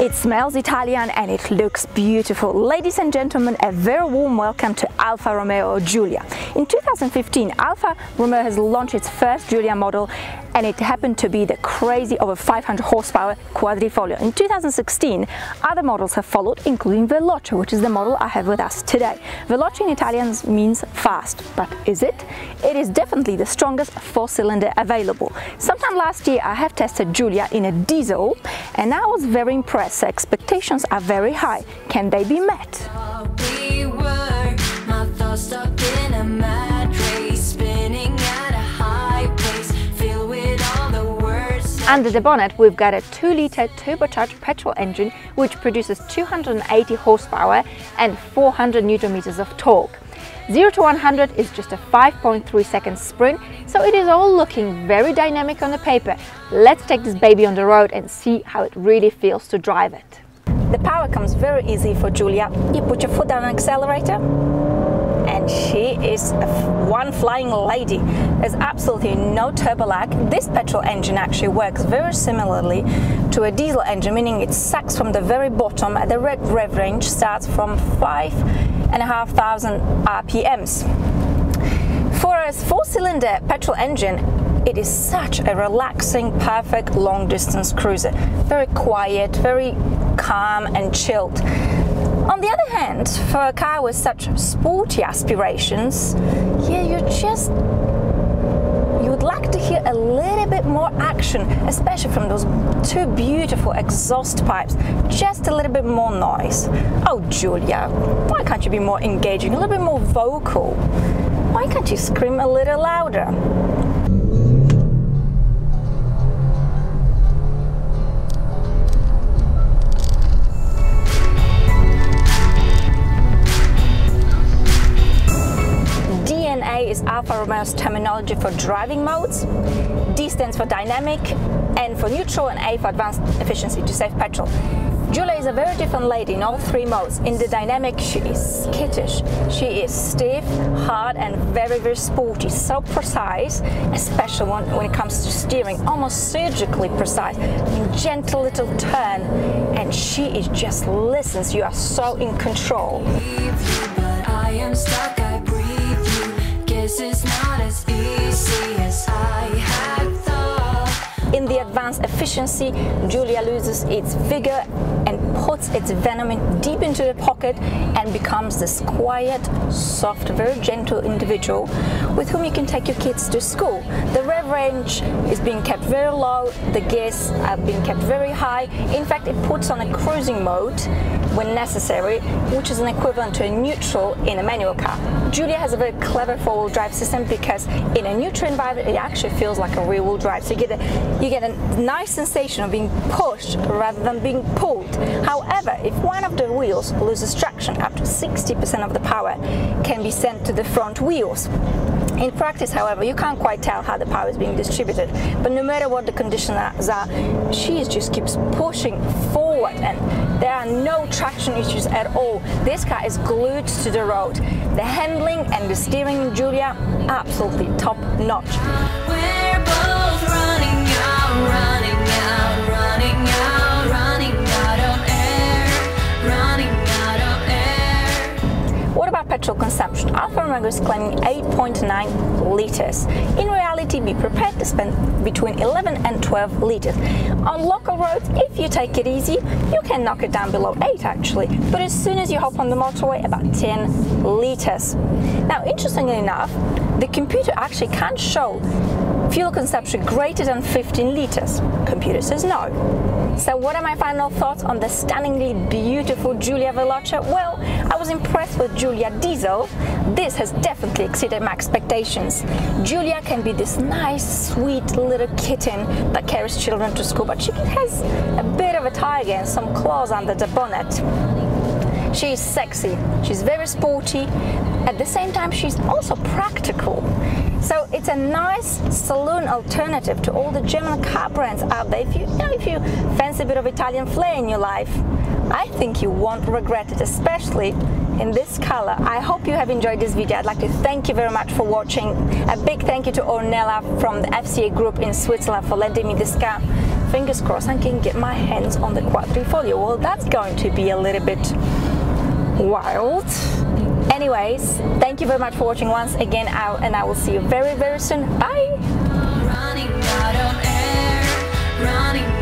It smells Italian and it looks beautiful. Ladies and gentlemen, a very warm welcome to Alfa Romeo Giulia. In 2015, Alfa Romeo has launched its first Giulia model, and it happened to be the crazy over 500 horsepower quadrifoglio. In 2016, other models have followed, including Veloce, which is the model I have with us today. Veloce in Italian means fast, but is it? It is definitely the strongest four-cylinder available. Sometime last year I have tested Giulia in a diesel and I was very impressed. Expectations are very high. Can they be met? Under the bonnet, we've got a 2-liter turbocharged petrol engine which produces 280 horsepower and 400 Nm of torque. 0 to 100 is just a 5.3 second sprint, so it is all looking very dynamic on the paper. Let's take this baby on the road and see how it really feels to drive it. The power comes very easy for Giulia. You put your foot down on the accelerator and she is one flying lady. There's absolutely no turbo lag. This petrol engine actually works very similarly to a diesel engine, meaning it sucks from the very bottom. The rev range starts from 5,500 RPMs. For a four-cylinder petrol engine, it is such a relaxing, perfect long-distance cruiser. Very quiet, very calm and chilled. On the other hand, for a car with such sporty aspirations, yeah, you would like to hear a little bit more action, especially from those two beautiful exhaust pipes. Just a little bit more noise. Oh, Giulia, why can't you be more engaging, a little bit more vocal? Why can't you scream a little louder? Is Alfa Romeo's terminology for driving modes. D stands for dynamic, N for neutral, and A for advanced efficiency to save petrol. Giulia is a very different lady in all three modes. In the dynamic, she is skittish, she is stiff, hard, and very, very sporty, so precise, especially when it comes to steering, almost surgically precise, in gentle little turn, and she is just listens. You are so in control. I am stuck, I breathe. It's not as easy as I had thought. In the advanced efficiency, Giulia loses its vigor and puts its venom deep into the pocket and becomes this quiet, soft, very gentle individual with whom you can take your kids to school. The rev range is being kept very low, the gears are being kept very high. In fact, it puts on a cruising mode when necessary, which is an equivalent to a neutral in a manual car. Giulia has a very clever four-wheel drive system because in a neutral environment it actually feels like a rear-wheel drive. So you get a nice sensation of being pushed rather than being pulled. However, if one of the wheels loses traction, up to 60% of the power can be sent to the front wheels. In practice, however, you can't quite tell how the power is being distributed, but no matter what the conditions are, she just keeps pushing forward and there are no traction issues at all. This car is glued to the road. The handling and the steering in Giulia, absolutely top notch. We're both running out of air, running out of air. What about petrol consumption? Alfa Romeo is claiming 8.9 liters. In reality, be prepared to spend between 11 and 12 liters. On local roads, if you take it easy, you can knock it down below 8 actually, but as soon as you hop on the motorway, about 10 liters. Now, interestingly enough, the computer actually can't show fuel consumption greater than 15 liters. Computer says no. So what are my final thoughts on the stunningly beautiful Giulia Veloce? Well, I was impressed with Giulia Diesel. This has definitely exceeded my expectations. Giulia can be this nice, sweet little kitten that carries children to school, but she has a bit of a tiger and some claws under the bonnet. She is sexy, she's very sporty, at the same time she's also practical. So it's a nice saloon alternative to all the German car brands out there. If you fancy a bit of Italian flair in your life, I think you won't regret it, especially in this color. I hope you have enjoyed this video. I'd like to thank you very much for watching. A big thank you to Ornella from the FCA group in Switzerland for lending me this car. fingers crossed, I can get my hands on the quadrifoglio. Well, that's going to be a little bit wild. Anyways, thank you very much for watching once again, and I will see you very, very soon. Bye! Running out of air, running